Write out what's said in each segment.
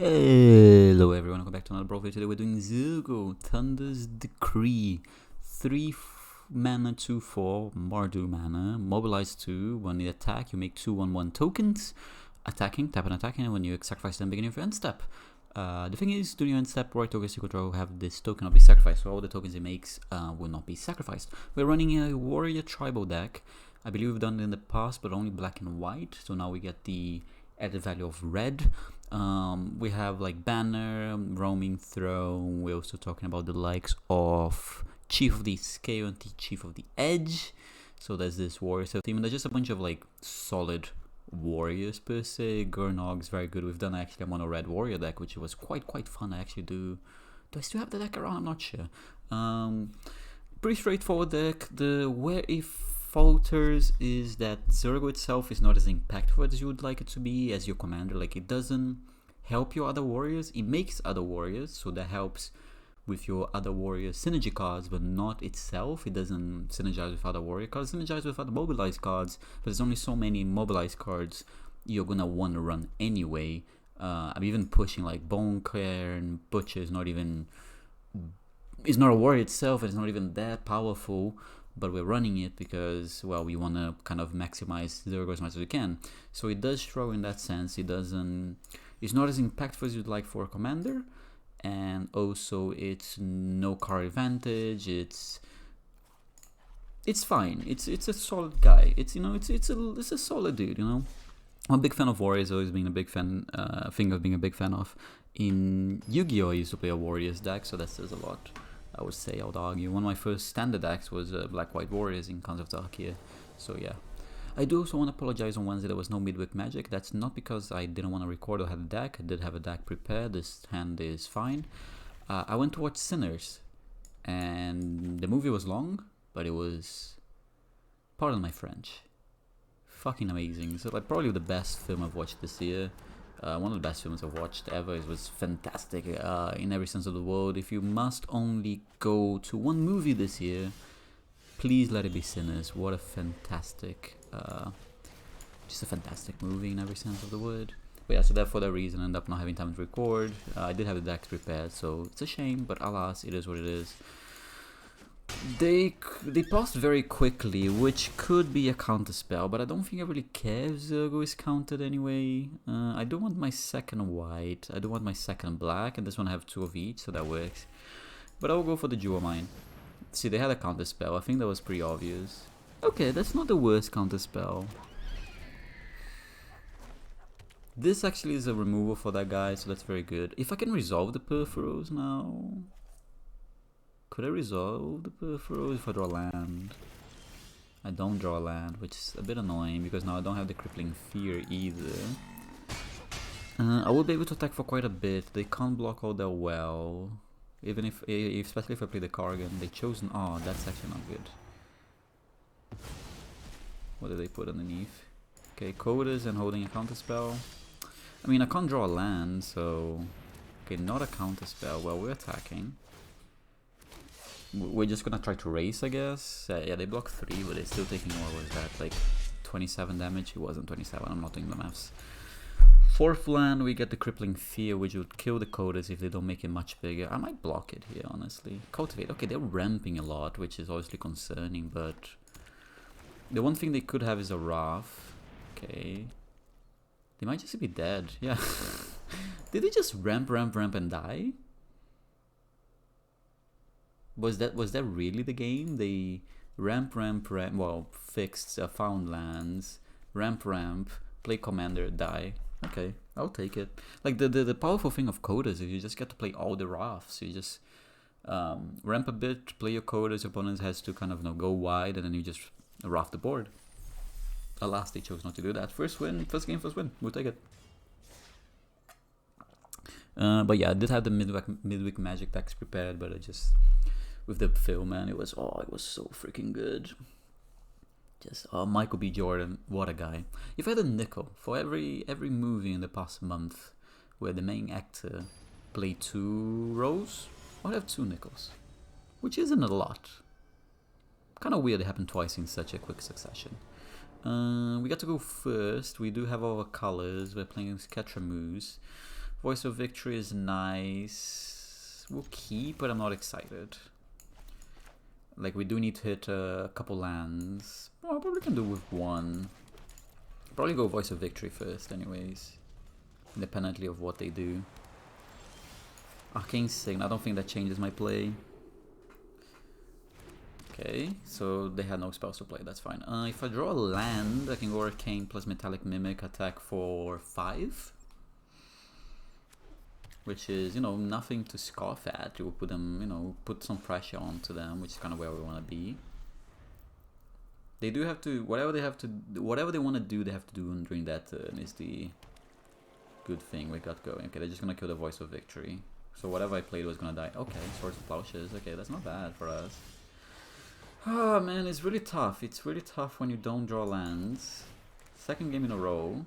Hello everyone, welcome back to another Brawl video. Today we're doing Zurgo, Thunder's Decree. 3 mana, 2/4, Mardu mana, mobilize 2. When you attack, you make 2/1/1 tokens. Attacking, tap and attacking, and when you sacrifice them, beginning of your end step. The thing is, during your end step, right tokens you control have this token not be sacrificed, so all the tokens it makes will not be sacrificed. We're running a warrior tribal deck. I believe we've done it in the past, but only black and white, so now we get the added value of red. We have like banner, roaming throne. We're also talking about the likes of chief of the scale and the chief of the edge. So there's this warrior team, and there's just a bunch of like solid warriors per se. Gurnog's very good. We've done actually a mono red warrior deck, which was quite fun. I actually do I still have the deck around? I'm not sure. Pretty straightforward deck. Where it falters is that Zurgo itself is not as impactful as you would like it to be as your commander. Like, it doesn't help your other warriors. It makes other warriors, so that helps with your other warrior synergy cards, but not itself. It doesn't synergize with other warrior cards. It synergizes with other mobilized cards, but there's only so many mobilized cards you're gonna want to run anyway. I'm even pushing like Bone Cairn, Butcher is not even, it's not a warrior itself, and it's not even that powerful, but we're running it because, well, we want to kind of maximize Zurgo as much as we can. So it does struggle in that sense. It's not as impactful as you'd like for a commander, and also it's no card advantage. It's fine. It's a solid guy. It's a solid dude. I'm a big fan of warriors. Always been a big fan. Thing of being a big fan of. In Yu-Gi-Oh, I used to play a warriors deck, so that says a lot. I would say, I would argue. One of my first standard decks was Black-White Warriors in Khans of Tarkir. So yeah. I do also want to apologize on Wednesday there was no midweek magic. That's not because I didn't want to record or have a deck. I did have a deck prepared. This hand is fine. I went to watch Sinners, and the movie was long, but it was, pardon my French, fucking amazing. So like probably the best film I've watched this year. One of the best films I've watched ever. It was fantastic in every sense of the word. If you must only go to one movie this year, please let it be Sinners. What a fantastic, just a fantastic movie in every sense of the word. But yeah, so that for that reason I ended up not having time to record. I did have the decks prepared, so it's a shame, but alas, it is what it is. They passed very quickly, which could be a counter spell, but I don't think I really care if Zurgo is countered anyway. I do want my second white, I do want my second black, and this one I have 2 of each, so that works. But I'll go for the Jewel Mine. See, they had a counter spell, I think that was pretty obvious. Okay, that's not the worst counter spell. This actually is a removal for that guy, so that's very good. If I can resolve the Perforos now... Could I resolve the Perforos if I draw land? I don't draw land, which is a bit annoying because now I don't have the Crippling Fear either. I will be able to attack for quite a bit. They can't block all that well. Even if, especially if I play the Kargan. They chose an... Oh, that's actually not good. What did they put underneath? Okay, Coders and holding a counter spell. I mean, I can't draw a land, so... Okay, not a counter spell. Well, we're attacking. We're just gonna try to race, I guess. Yeah, they block 3, but they're still taking, what was that, like 27 damage? It wasn't 27, I'm not doing the maths. 4th land, we get the Crippling Fear, which would kill the Coders if they don't make it much bigger. I might block it here, honestly. Cultivate, okay, they're ramping a lot, which is obviously concerning, but... The one thing they could have is a Wrath. Okay. They might just be dead, yeah. Did they just ramp and die? Was that really the game? They ramp, well, fixed found lands, ramp, play commander, die. Okay, I'll take it. Like, the powerful thing of Coders is you just get to play all the Wraths. You just ramp a bit, play your Coders, your opponent has to kind of go wide, and then you just Wrath the board. Alas, they chose not to do that. First win, first game, first win. We'll take it. But yeah, I did have the midweek magic decks prepared, but I just... With the film, man, it was so freaking good. Just Michael B. Jordan, what a guy. If I had a nickel for every movie in the past month where the main actor played 2 roles, I'd have 2 nickels, which isn't a lot. Kind of weird it happened twice in such a quick succession. We got to go first. We do have our colors. We're playing Scatramoose. Voice of Victory is nice. We'll keep, but I'm not excited. Like, we do need to hit a couple lands. Well, I probably can do with one. Probably go Voice of Victory first anyways, independently of what they do. Arcane Sign, I don't think that changes my play. Okay, so they had no spells to play, that's fine. If I draw a land, I can go Arcane plus Metallic Mimic, attack for 5. Which is, you know, nothing to scoff at. You will put them, you know, put some pressure onto them, which is kind of where we want to be. They do have to, whatever they want to do, they have to do during that turn is the good thing we got going. Okay, they're just going to kill the Voice of Victory. So whatever I played was going to die. Okay, Swords of Plowshares. Okay, that's not bad for us. Oh man, it's really tough. It's really tough when you don't draw lands. Second game in a row.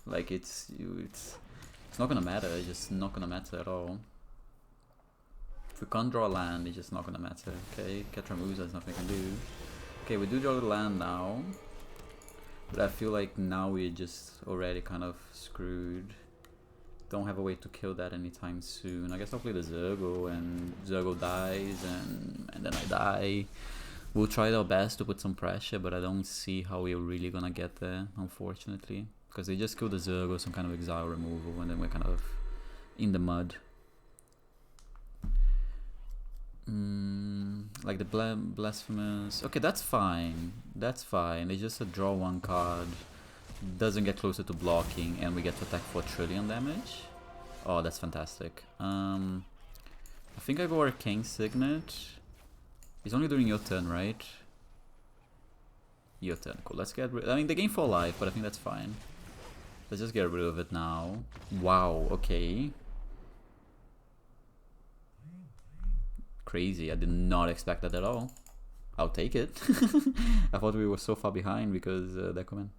Like, it's not going to matter. It's just not going to matter at all. If we can't draw a land, it's just not gonna matter. Okay, Ketramuza, there's nothing I can do. Okay, we do draw the land now. But I feel like now we're just already kind of screwed. Don't have a way to kill that anytime soon. I guess I'll play the Zurgo and Zurgo dies and then I die. We'll try our best to put some pressure, but I don't see how we're really gonna get there, unfortunately. Because they just killed the Zurgo, some kind of exile removal, and then we're kind of in the mud. Like the Blasphemous. Okay, that's fine. That's fine. It's just a draw one card. Doesn't get closer to blocking, and we get to attack for 1 trillion damage. Oh, that's fantastic. I think I go Arcane Signet. It's only during your turn, right? Your turn. Cool. Let's get rid. I mean, they gain 4 life, but I think that's fine. Let's just get rid of it now. Wow. Okay. Crazy. I did not expect that at all. I'll take it. I thought we were so far behind because that comment.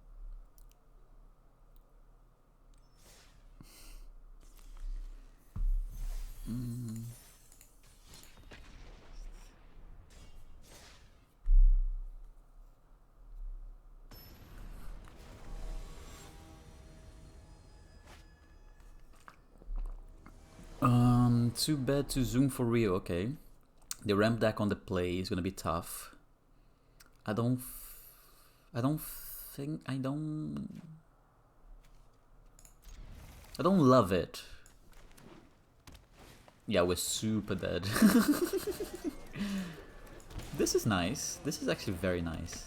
Too bad to zoom for real. Okay. The ramp deck on the play is gonna be tough. I don't love it. Yeah, we're super dead. This is nice. This is actually very nice.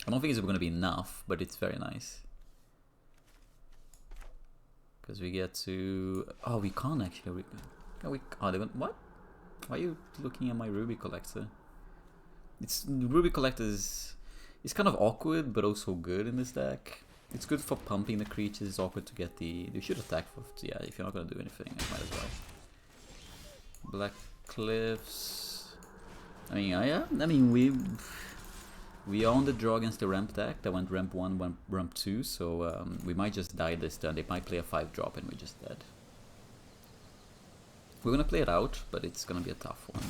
I don't think it's gonna be enough, but it's very nice. Because we get to... Oh, we can't actually... Oh, they went... What? Why are you looking at my Ruby Collector? It's Ruby Collector is... It's kind of awkward, but also good in this deck. It's good for pumping the creatures. It's awkward to get the... You should attack for... Yeah, if you're not going to do anything, I might as well. Black Cliffs... I mean, yeah. I mean, we are on the draw against the ramp deck. That went ramp 1, ramp 2, so we might just die this turn. They might play a 5-drop and we're just dead. We're gonna play it out, but it's gonna be a tough one.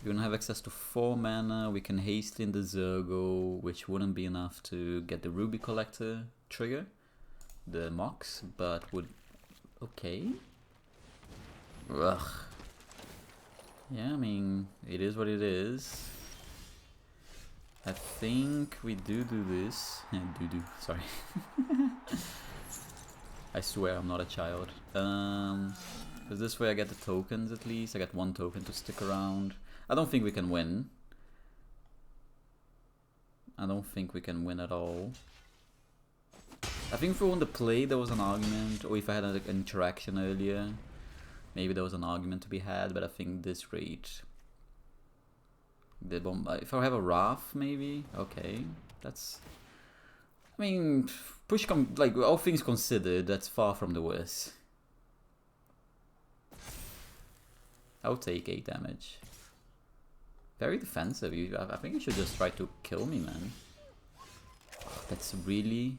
We're gonna have access to 4 mana. We can haste in the Zurgo, which wouldn't be enough to get the Ruby Collector trigger, the Mox, but would... Okay. Ugh. Yeah, I mean, it is what it is. I think we do this. Sorry. I swear I'm not a child. Because this way I get the tokens at least. I get 1 token to stick around. I don't think we can win. I don't think we can win at all. I think if we won the play there was an argument, or if I had an interaction earlier, maybe there was an argument to be had, but I think this rate... The bomb. If I have a Wrath, maybe? Okay. That's... I mean, like, all things considered, that's far from the worst. I'll take 8 damage. Very defensive. I think you should just try to kill me, man. That's really...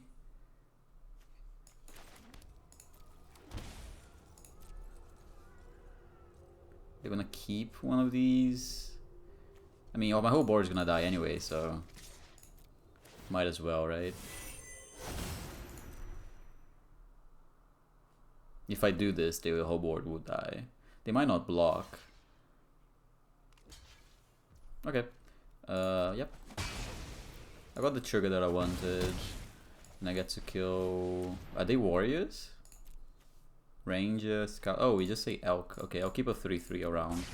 They're gonna keep one of these. I mean, my whole board is gonna die anyway, so... Might as well, right? If I do this, the whole board would die. They might not block. Okay. Yep. I got the trigger that I wanted. And I get to kill... Are they warriors? Ranger, scout... Oh, we just say elk. Okay, I'll keep a 3-3 around.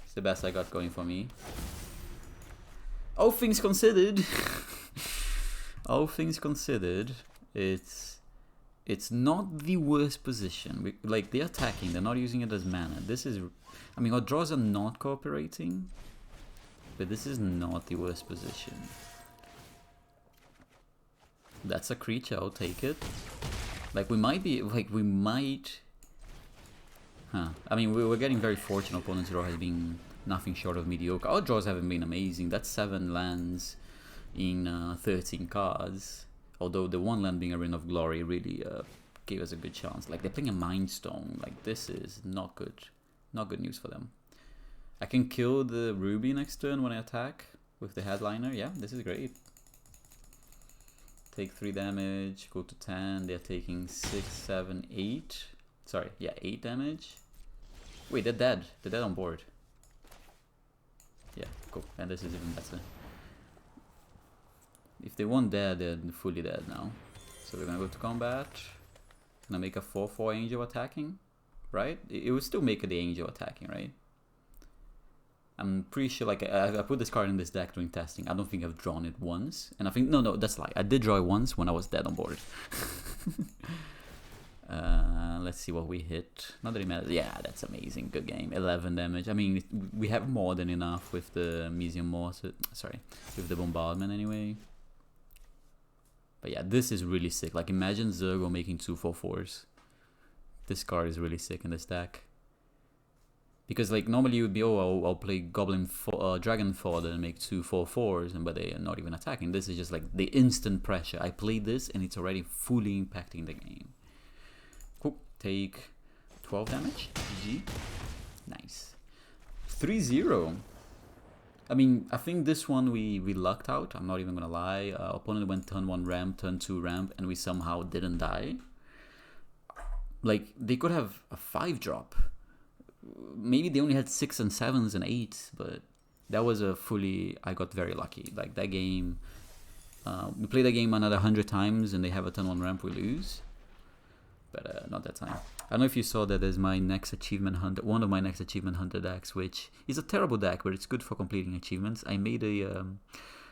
It's the best I got going for me. All things considered... all things considered, it's not the worst position. Like, they're attacking, they're not using it as mana. This is... I mean, our draws are not cooperating. But this is not the worst position. That's a creature, I'll take it. Like, we might be... Like, we might... Huh. I mean, we're getting very fortunate. Opponent's draw has been nothing short of mediocre. Our draws haven't been amazing. That's 7 lands in 13 cards. Although the one land being a Ring of Glory really gave us a good chance. Like, they're playing a Mind Stone. Like, this is not good. Not good news for them. I can kill the Ruby next turn when I attack with the Headliner. Yeah, this is great. Take 3 damage, go to 10. They're taking 6, 7, 8. Sorry, yeah, 8 damage. Wait, they're dead. They're dead on board. Yeah, cool. And this is even better. If they weren't dead, they're fully dead now. So we're gonna go to combat. Gonna make a 4/4 angel attacking, right? It would still make the angel attacking, right? I'm pretty sure, like, I put this card in this deck during testing. I don't think I've drawn it once. And I think, no, that's a lie. I did draw it once when I was dead on board. Let's see what we hit. Not that it matters. Yeah, that's amazing. Good game. 11 damage. I mean, we have more than enough with the Mesium Mortar. Sorry, with the Bombardment anyway. But yeah, this is really sick. Like, imagine Zurgo making 2 4/4s. This card is really sick in this deck. Because, like, normally you would be, oh, I'll play Dragon Fodder and make 2 4/4s, but they are not even attacking. This is just like the instant pressure. I played this and it's already fully impacting the game. Cool. Take 12 damage. GG. Nice. 3-0. I mean, I think this one we lucked out. I'm not even gonna lie. Opponent went turn 1 ramp, turn 2 ramp, and we somehow didn't die. Like, they could have a 5-drop. Maybe they only had 6 and 7s and 8s, but that was a fully... I got very lucky. Like, that game... we play that game another 100 times and they have a turn 1 ramp, we lose. But not that time. I don't know if you saw that there's my next achievement hunter, one of my next achievement hunter decks, which is a terrible deck, but it's good for completing achievements. I made a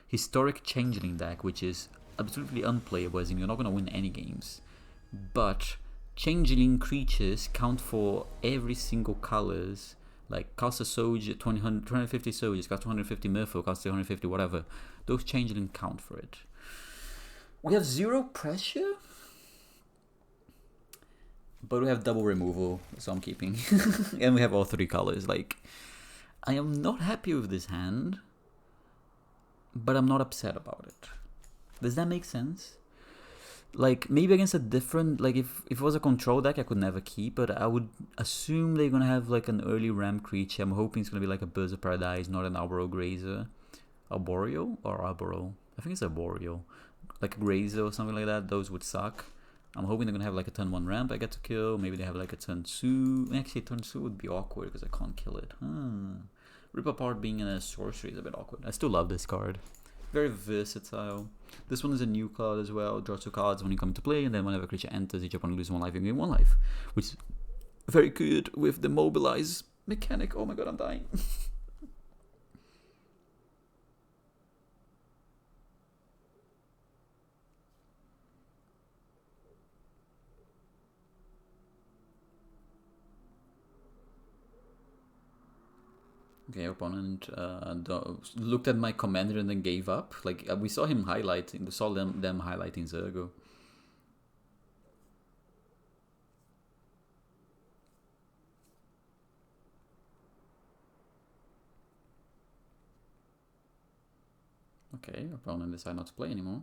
historic changeling deck, which is absolutely unplayable, as in you're not going to win any games. But... changeling creatures count for every single colors, like cost a soldier, 250 soldiers, cost 250 merfolk, cost 250 whatever. Those changeling count for it. We have 0 pressure, but we have double removal, so I'm keeping. And we have all 3 colors. Like, I am not happy with this hand, but I'm not upset about it. Does that make sense? Like, maybe against a different, like, if it was a control deck, I could never keep, but I would assume they're gonna have, like, an early ramp creature. I'm hoping it's gonna be, like, a Birds of Paradise, not an Arboro Grazer. Arboreal? Or Arboro? I think it's Arboreal. Like a Grazer or something like that. Those would suck. I'm hoping they're gonna have, like, a turn 1 ramp I get to kill. Maybe they have, like, a turn 2. Actually, turn 2 would be awkward, because I can't kill it. Rip Apart being in a sorcery is a bit awkward. I still love this card. Very versatile. This one is a new card as well. Draw 2 cards when you come into play, and then whenever a creature enters, each opponent loses 1 life, you gain 1 life. Which is very good with the mobilize mechanic. Oh my god, I'm dying. Okay, opponent looked at my commander and then gave up. Like, we saw him highlighting, them highlighting Zurgo. Okay, opponent decided not to play anymore.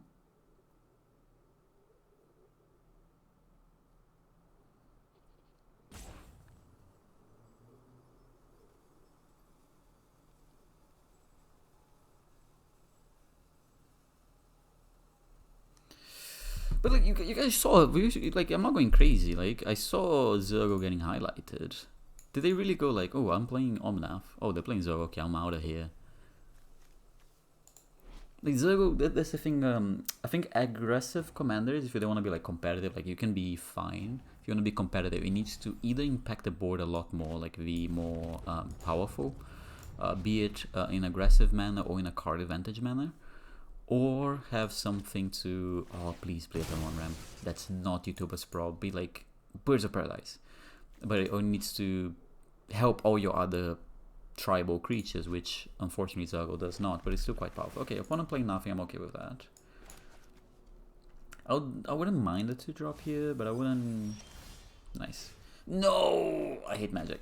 But like you guys saw, like I'm not going crazy. Like I saw Zurgo getting highlighted. Did they really go like, oh, I'm playing Omnath. Oh, they're playing Zurgo. Okay, I'm out of here. Like Zurgo, that's the thing. I think aggressive commanders, if you don't want to be like competitive, like you can be fine. If you want to be competitive, it needs to either impact the board a lot more, like be more powerful, be it in aggressive manner or in a card advantage manner, or have something to, oh please play a turn 1 ramp. That's not YouTuber's Brawl. Be like Birds of Paradise, but it only needs to help all your other tribal creatures, which unfortunately Zurgo does not, but it's still quite powerful. Okay, opponent playing nothing, I'm okay with that. I wouldn't mind a 2-drop here, but I wouldn't. Nice. No, I hate Magic.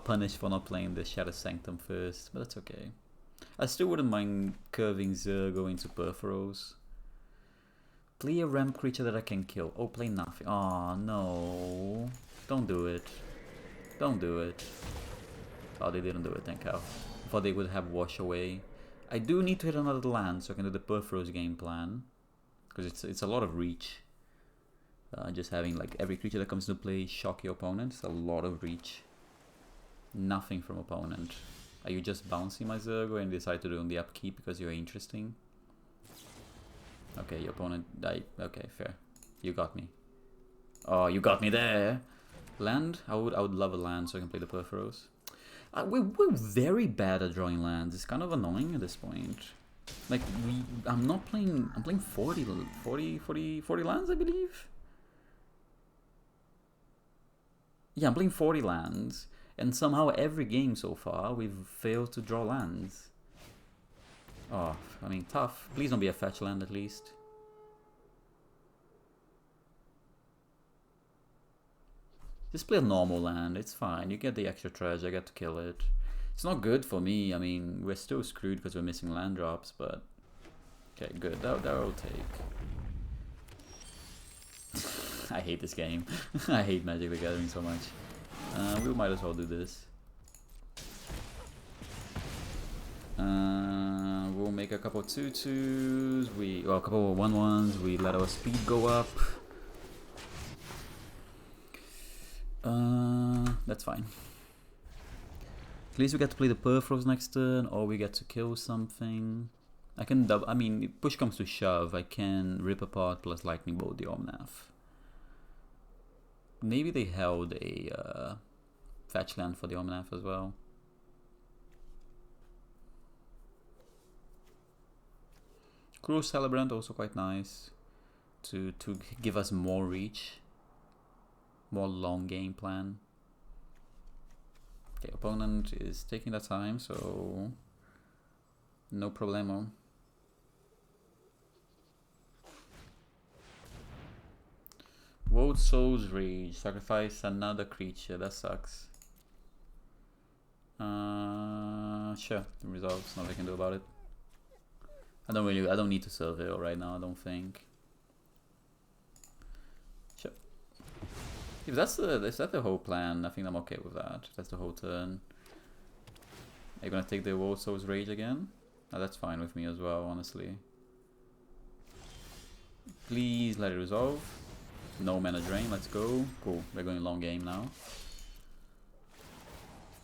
Punished for not playing the Shadow Sanctum first, but that's okay. I still wouldn't mind curving Zurgo into Perforos. Play a ramp creature that I can kill. Oh, play nothing. Oh no, don't do it. Don't do it. Oh, they didn't do it, thank God. I thought they would have Wash Away. I do need to hit another land so I can do the Perforos game plan, because it's a lot of reach. Just having like every creature that comes into play shock your opponent. It's a lot of reach. Nothing from opponent. Are you just bouncing my Zurgo and decide to do on the upkeep because you're interesting? Okay, your opponent died. Okay, fair. You got me. Oh, you got me there. Land? I would love a land so I can play the Perforos. We're very bad at drawing lands. It's kind of annoying at this point. Like I'm playing 40 lands, I believe. Yeah, I'm playing 40 lands, and somehow every game so far we've failed to draw lands. Oh, I mean, tough. Please don't be a fetch land at least. Just play a normal land, it's fine. You get the extra treasure, I get to kill it. It's not good for me, I mean, we're still screwed because we're missing land drops, but... Okay, good, that will take. I hate this game. I hate Magic the Gathering so much. We might as well do this. We'll make a couple 2/2s, well, a couple of 1/1s, we let our speed go up. That's fine. At least we get to play the Perforos next turn, or we get to kill something. I can double. I mean, if push comes to shove, I can rip apart plus lightning bolt the Omnath. Maybe they held a fetch land for the Omnath as well. Cruel Celebrant also quite nice to give us more reach. More long game plan. Okay, opponent is taking their time, so no problemo. Woad Soul's Rage, sacrifice another creature, that sucks. Sure, the results, nothing I can do about it. I don't need to serve it right now, I don't think. Sure. If that's the whole plan, I think I'm okay with that. If that's the whole turn. Are you gonna take the Woad Soul's Rage again? No, that's fine with me as well, honestly. Please let it resolve. No mana drain, let's go. Cool, we're going long game now.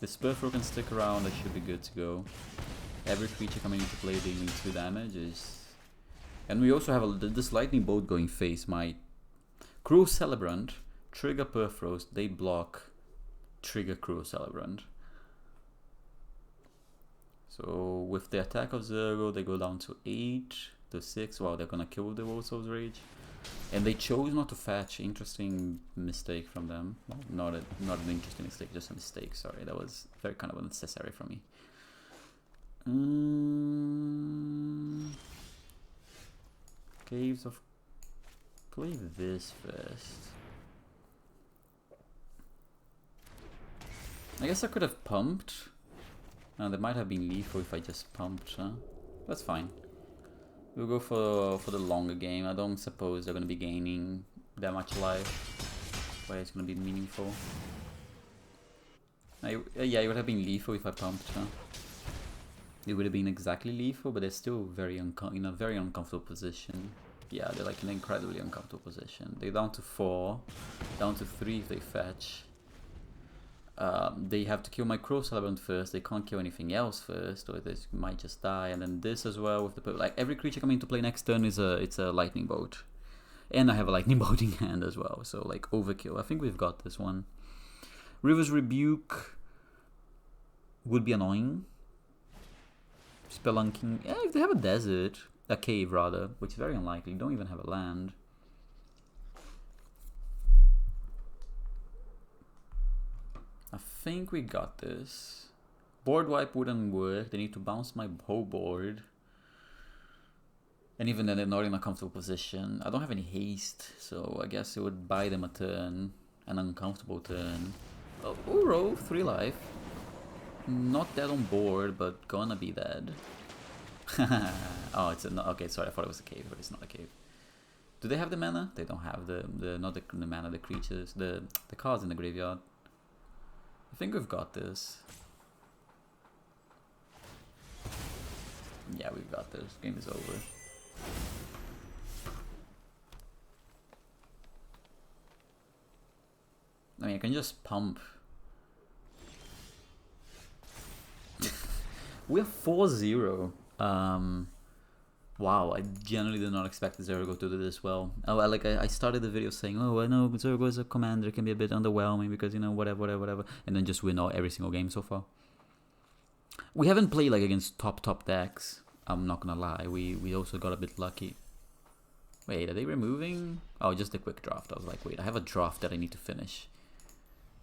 If the Spurfro can stick around, I should be good to go. Every creature coming into play dealing 2 damage is... And we also have this lightning bolt going face. My Cruel Celebrant, trigger Perforos, they block trigger Cruel Celebrant. So with the attack of Zurgo, they go down to 8 to 6. Wow, they're gonna kill the Woad Soul's Rage. And they chose not to fetch. Interesting mistake from them. Well, not an interesting mistake, just a mistake. Sorry, that was very kind of unnecessary for me. Caves of... Play this first. I guess I could have pumped. That might have been lethal if I just pumped, huh? That's fine. We'll go for the longer game. I don't suppose they're going to be gaining that much life. Why it's going to be meaningful. Yeah, it would have been lethal if I pumped, huh? It would have been exactly lethal, but they're still very in a very uncomfortable position. Yeah, they're like in an incredibly uncomfortable position. They're down to 4, down to 3 if they fetch. They have to kill my Crow Celebrant first. They can't kill anything else first, or they might just die. And then this as well with the like every creature coming into play next turn is a lightning bolt, and I have a lightning bolt in hand as well. So like overkill. I think we've got this one. River's Rebuke would be annoying. Spelunking. Yeah, if they have a desert, a cave rather, which is very unlikely. Don't even have a land. I think we got this. Board wipe wouldn't work. They need to bounce my whole board. And even then, they're not in a comfortable position. I don't have any haste, so I guess it would buy them a turn. An uncomfortable turn. Oh, Uro, 3 life. Not dead on board, but gonna be dead. Oh, it's a, okay, sorry, I thought it was a cave, but it's not a cave. Do they have the mana? They don't have not the mana, the creatures, the cards in the graveyard. I think we've got this. Yeah, we've got this. Game is over. I mean, I can just pump. We're 4-0. Wow, I generally did not expect Zurgo to do this well. Oh, I started the video saying, oh, I know Zurgo as a commander can be a bit underwhelming because, you know, whatever, and then just win every single game so far. We haven't played like against top decks. I'm not gonna lie. We also got a bit lucky. Wait, are they removing? Oh, just a quick draft. I was like, wait, I have a draft that I need to finish.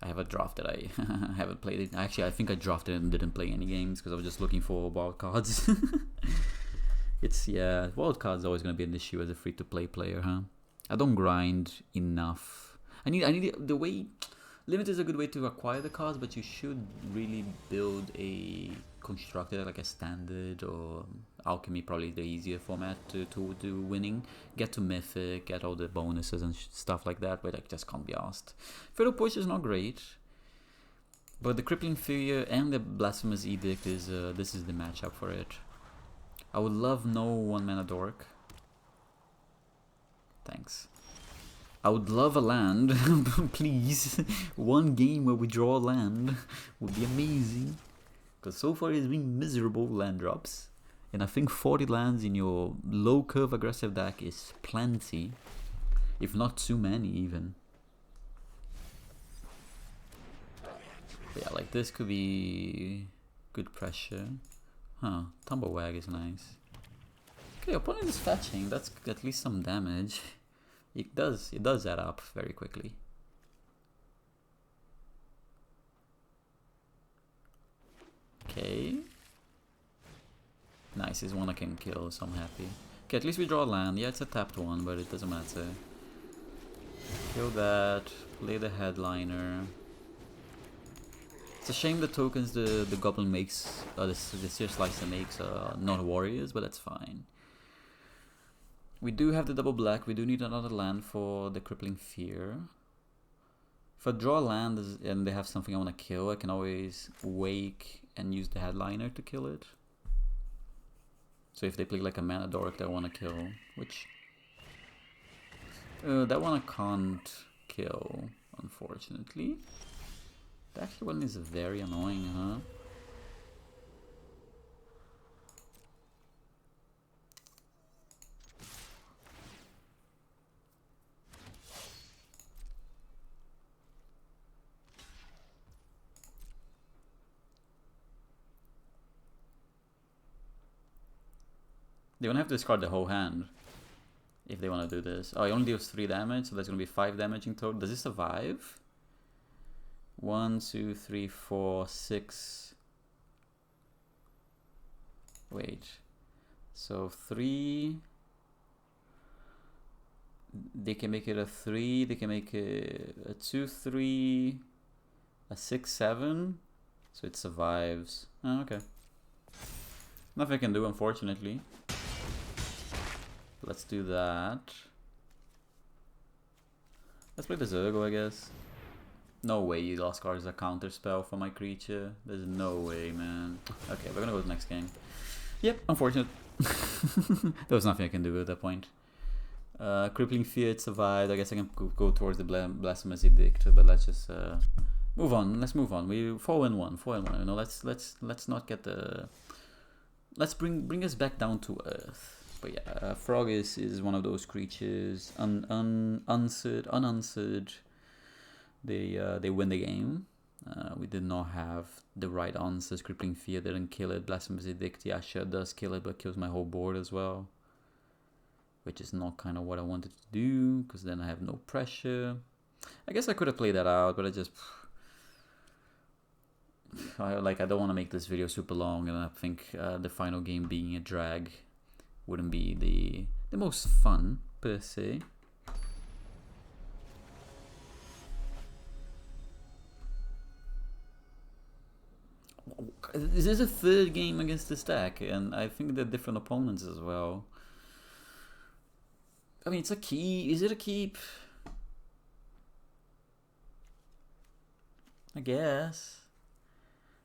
I have a draft that I haven't played it. Actually, I think I drafted and didn't play any games because I was just looking for wild cards. Yeah, wild cards are always going to be an issue as a free-to-play player, huh? I don't grind enough. I need the way. Limit is a good way to acquire the cards, but you should really build a constructor like a standard or alchemy, probably the easier format to do winning. Get to mythic, get all the bonuses and stuff like that, but like just can't be asked. Fatal Push is not great, but the Crippling Fear and the Blasphemous Edict is this is the matchup for it. I would love no 1-mana dork. Thanks. I would love a land, please. One game where we draw a land would be amazing. Because so far it's been miserable land drops. And I think 40 lands in your low curve aggressive deck is plenty. If not too many even. But yeah, like this could be good pressure. Huh, Tumblewag is nice. Okay, opponent is fetching, that's at least some damage. It does add up very quickly. Okay. Nice, is one I can kill, so I'm happy. Okay, at least we draw a land. Yeah, it's a tapped one, but it doesn't matter. Kill that, play the headliner. It's a shame the tokens the goblin makes, the Seer Slicer makes are not warriors, but that's fine. We do have the double black, we do need another land for the Crippling Fear. If I draw a land and they have something I want to kill, I can always wake and use the headliner to kill it. So if they play like a mana dork that I want to kill, which... that one I can't kill, unfortunately. The actual one is very annoying, huh? They won't have to discard the whole hand if they want to do this. Oh, he only deals 3 damage, so that's going to be 5 damage in total. Does he survive? 1, 2, 3, 4, 6. Wait. So 3. They can make it a 3. They can make it a 2, 3, a 6, 7. So it survives. Oh, okay. Nothing I can do, unfortunately. Let's do that. Let's play the Zurgo, I guess. No way you lost card as a counter spell for my creature. There's no way, man. Okay, we're gonna go to the next game. Yep, unfortunate. There was nothing I can do at that point. Crippling Fear, it survived. I guess I can go towards the Blasphemous Edict, but let's just move on. Let's move on. We 4-1, 4-1. You know, let's not get the. Let's bring us back down to earth. But yeah, Frog is one of those creatures unanswered. They win the game. We did not have the right answers. Crippling Fear didn't kill it. Blasphemous Edict, yeah, sure does kill it, but kills my whole board as well. Which is not kind of what I wanted to do, because then I have no pressure. I guess I could have played that out, but I just... I don't want to make this video super long, and I think the final game being a drag wouldn't be the most fun, per se. This is a third game against this deck, and I think they're different opponents as well. I mean, it's a key. Is it a keep? I guess.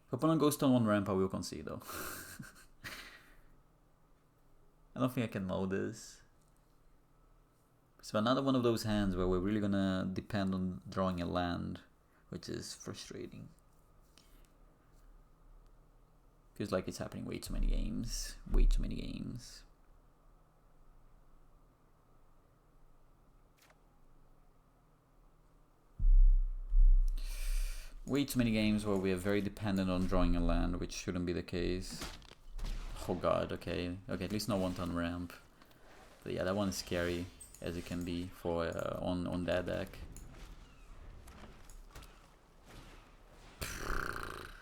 If opponent goes turn 1 ramp, I will concede though. I don't think I can mow this. So another one of those hands where we're really gonna depend on drawing a land, which is frustrating. Feels like it's happening way too many games. Way too many games. Way too many games where we are very dependent on drawing a land, which shouldn't be the case. Oh god, okay. Okay, at least not 1-turn ramp. But yeah, that one is scary, as it can be for on that deck.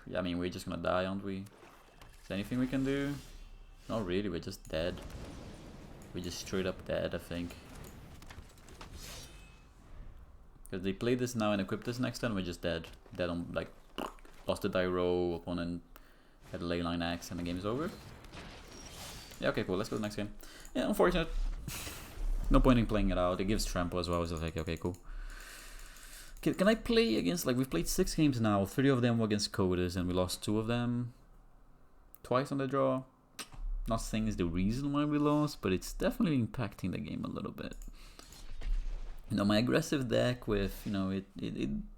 Yeah, I mean, we're just gonna die, aren't we? Is there anything we can do? Not really, we're just dead. We're just straight up dead, I think. Because they play this now and equip this next turn, we're just dead. Dead on, like, lost the die roll, opponent had a leyline axe, and the game is over. Yeah, okay, cool, let's go to the next game. Yeah, unfortunate. No point in playing it out. It gives trample as well, so I was like, okay, cool. Can I play against, like, we've played 6 games now, 3 of them were against Coders, and we lost 2 of them. Twice on the draw. Not saying it's the reason why we lost, but it's definitely impacting the game a little bit. You know, my aggressive deck with, you know, it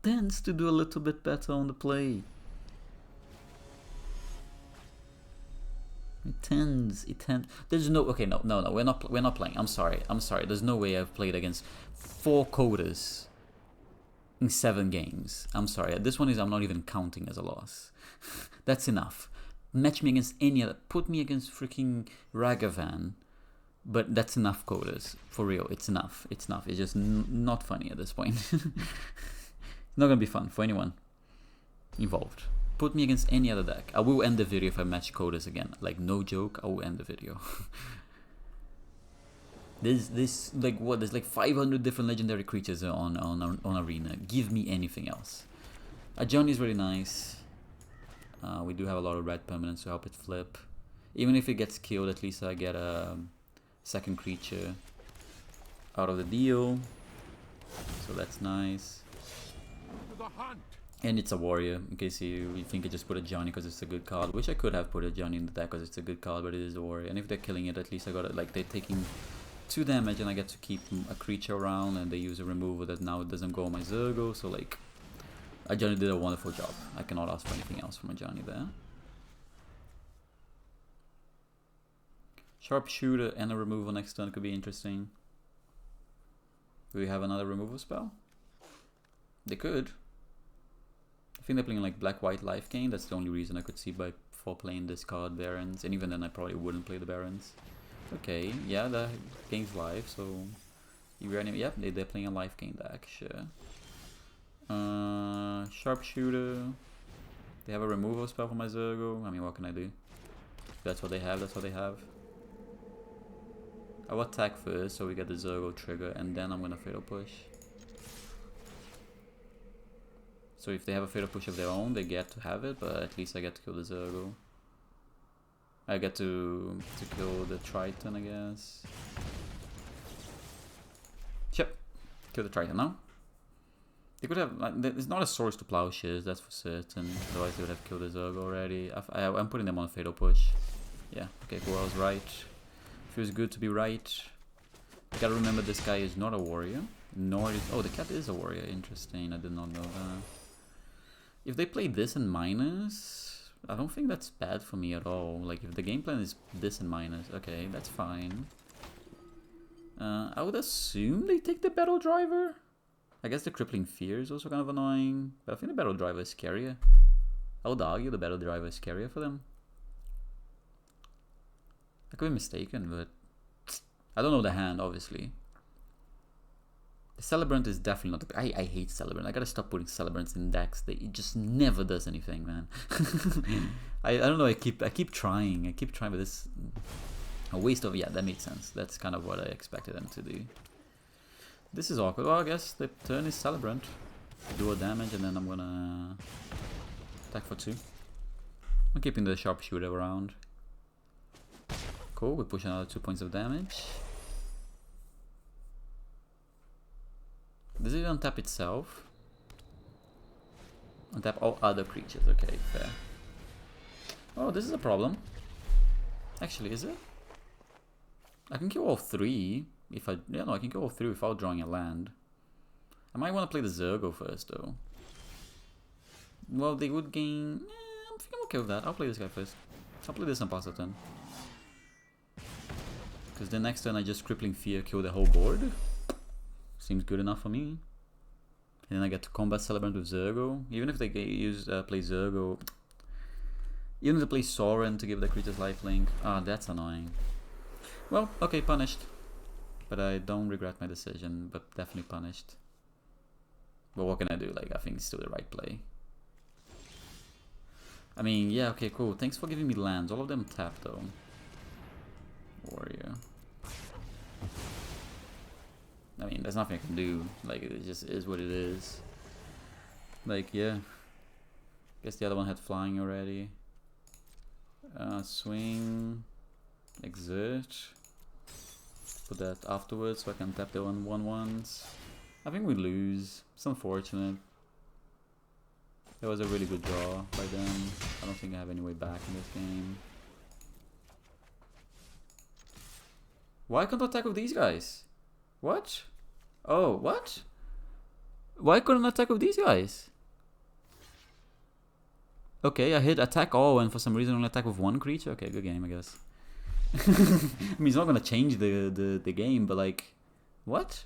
tends to do a little bit better on the play. It tends. There's no, okay, no, we're not playing. I'm sorry. There's no way I've played against 4 Coders in 7 games. I'm sorry. This one is, I'm not even counting as a loss. That's enough. Match me against any other, put me against freaking Ragavan. But that's enough, Coders. For real, it's enough. It's enough. It's just not funny at this point. It's not gonna be fun for anyone involved. Put me against any other deck. I will end the video if I match Coders again. Like, no joke, I will end the video. There's like what? There's like 500 different legendary creatures on Arena. Give me anything else. Ajani is really nice. We do have a lot of red permanents to help it flip. Even if it gets killed, at least I get a second creature out of the deal, so that's nice. And it's a warrior, in case you think I just put a Johnny because it's a good card, which I could have put a Johnny in the deck because it's a good card, but it is a warrior. And if they're killing it, at least I got it, like, they're taking 2 damage and I get to keep a creature around, and they use a removal that now it doesn't go on my Zurgo, so like, a Johnny did a wonderful job. I cannot ask for anything else from a Johnny there. Sharpshooter and a removal next turn could be interesting. Do we have another removal spell? They could. I think they're playing like black-white life gain. That's the only reason I could see for playing this card Barons. And even then I probably wouldn't play the Barons. Okay, yeah, the game's live, so... Yep, they're playing a life gain deck, sure. Sharpshooter. They have a removal spell for my Zurgo. I mean, what can I do? That's what they have, that's what they have. I'll attack first so we get the Zurgo trigger, and then I'm gonna Fatal Push. So if they have a Fatal Push of their own, they get to have it, but at least I get to kill the Zurgo. I get to kill the Triton, I guess. Yep, kill the Triton now. They could have, like, it's not a source to plowshares, that's for certain. Otherwise they would have killed the Zurgo already. I'm putting them on a fatal push. Yeah, okay, cool, I was right. Feels good to be right. Gotta remember this guy is not a warrior. Nor is, oh, the cat is a warrior, interesting, I did not know that. If they play this in minus, I don't think that's bad for me at all. Like, if the game plan is this in minus, okay, that's fine. I would assume they take the battle driver. I guess the crippling fear is also kind of annoying, but I think the battle driver is scarier. I would argue the battle driver is scarier for them. I could be mistaken, but I don't know the hand, obviously. The Celebrant is definitely not the... I hate Celebrant. I gotta stop putting Celebrants in decks. It just never does anything, man. I don't know, I keep trying, but this... A waste of... Yeah, that makes sense. That's kind of what I expected them to do. This is awkward. Well, I guess the turn is Celebrant. Do a damage and then I'm gonna... attack for 2. I'm keeping the Sharpshooter around. Cool, we push another 2 points of damage. Does it untap itself? Untap all other creatures, okay, fair. Oh, this is a problem. Actually, is it? I can kill all 3 if I... Yeah, no, I can kill all 3 without drawing a land. I might want to play the Zurgo first, though. Well, they would gain... I think I'm okay with that. I'll play this guy first. I'll play this on pass the turn. Because the next turn I just Crippling Fear, kill the whole board. Seems good enough for me. And then I get to combat Celebrant with Zurgo. Even if they play Zurgo... Even if they play Soren to give the creatures lifelink. Ah, that's annoying. Well, okay, punished. But I don't regret my decision, but definitely punished. But what can I do? Like, I think it's still the right play. I mean, yeah, okay, cool. Thanks for giving me lands. All of them tap, though. Warrior. I mean, there's nothing I can do. Like, it just is what it is. Like, yeah. Guess the other one had flying already. Swing. Exert. Put that afterwards so I can tap the 1/1s. I think we lose. It's unfortunate. That was a really good draw by them. I don't think I have any way back in this game. Why can't I attack with these guys? What? Oh, what? Why couldn't I attack with these guys? Okay, I hit attack all and for some reason only attack with 1 creature. Okay, good game, I guess. I mean, it's not gonna change the game, but like, what?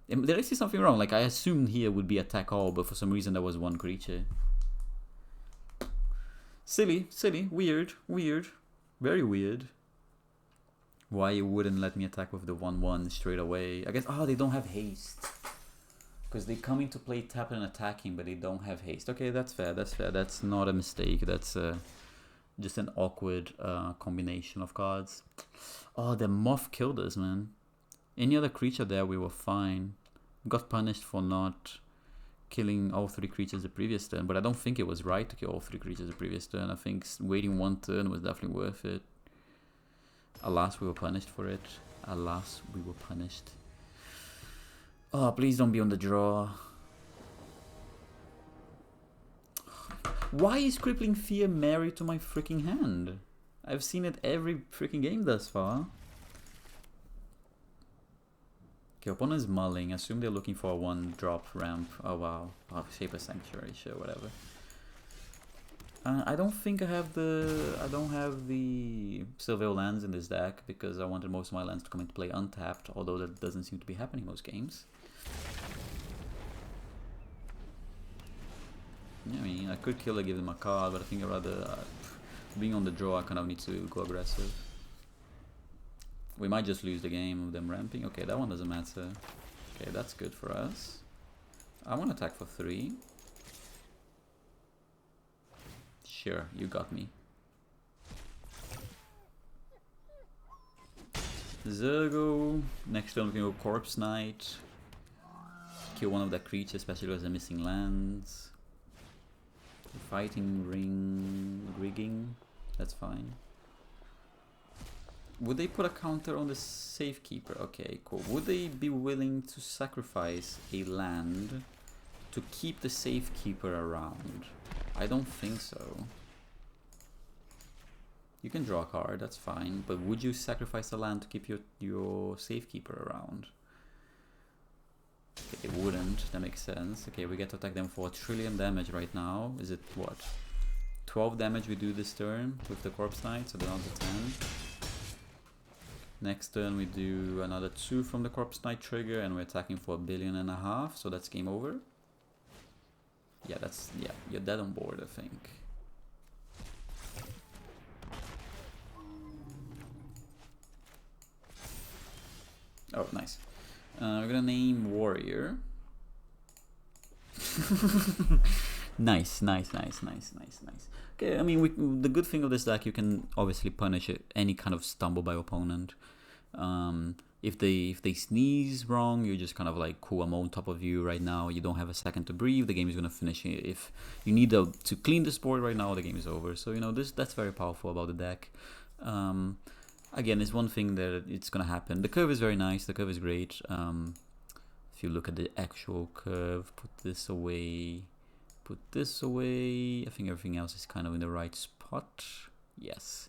Did I see something wrong? Like, I assumed here would be attack all, but for some reason there was 1 creature. Silly, weird, very weird. Why you wouldn't let me attack with the 1/1 straight away? I guess, oh, they don't have haste. Because they come into play tapping and attacking, but they don't have haste. Okay, that's fair, that's not a mistake, that's just an awkward combination of cards. Oh, the Moth killed us, man. Any other creature there, we were fine. Got punished for not killing all 3 creatures the previous turn, but I don't think it was right to kill all 3 creatures the previous turn. I think waiting 1 turn was definitely worth it. Alas, we were punished for it. Alas, we were punished. Oh, please don't be on the draw. Why is Crippling Fear married to my freaking hand? I've seen it every freaking game thus far. Okay, opponent is mulling. Assume they're looking for a 1-drop ramp. Oh wow. Oh, Shaper Sanctuary, sure, whatever. I don't think I have the Surveil lands in this deck because I wanted most of my lands to come into play untapped, although that doesn't seem to be happening most games. Yeah, I mean, I could kill or give them a card, but I think I'd rather, being on the draw, I kind of need to go aggressive. We might just lose the game of them ramping. Okay, that one doesn't matter. Okay, that's good for us. I want to attack for 3. Sure, you got me. Zurgo. Next turn we can go Corpse Knight. Kill one of the creatures, especially as they're missing lands. Fighting rigging. That's fine. Would they put a counter on the Safekeeper? Okay, cool. Would they be willing to sacrifice a land to to keep the Safekeeper around? I don't think so. You can draw a card, that's fine, but would you sacrifice a land to keep your Safekeeper around? Okay, it wouldn't, that makes sense. Okay, we get to attack them for 1 trillion damage right now. Is it what? 12 damage we do this turn with the Corpse Knight, so they're down to 10. Next turn we do another 2 from the Corpse Knight trigger, and we're attacking for 1.5 billion, so that's game over. Yeah, you're dead on board, I think. Oh, nice. We're gonna name Warrior. Nice. Okay, I mean, the good thing of this deck, you can obviously punish any kind of stumble by opponent. If they sneeze wrong, you just kind of like, cool, I'm on top of you right now. You don't have a second to breathe. The game is gonna finish. If you need to clean this board right now, the game is over. So you know that's very powerful about the deck. Again, it's one thing that it's gonna happen. The curve is very nice. The curve is great. If you look at the actual curve, put this away. I think everything else is kind of in the right spot. Yes.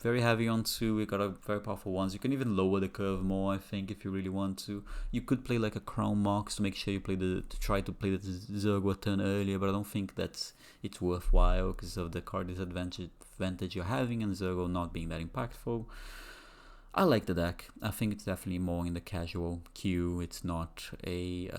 Very heavy on 2. We got a very powerful ones. You can even lower the curve more, I think, if you really want to. You could play like a Crown Mox to make sure you play try to play the Zurgo turn earlier, but I don't think it's worthwhile because of the card disadvantage you're having and Zurgo not being that impactful. I like the deck. I think it's definitely more in the casual queue. It's not a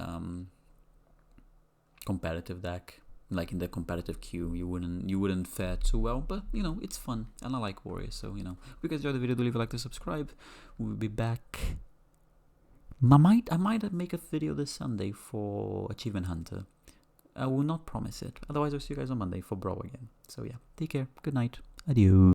competitive deck. Like in the competitive queue, you wouldn't fare too well, but you know, it's fun and I like Warrior, so you know, if you guys enjoyed the video, do leave a like to subscribe. We'll be back. I might make a video this Sunday for Achievement Hunter. I will not promise it. Otherwise, I'll see you guys on Monday for Brawl again. So yeah, take care. Good night. Adieu.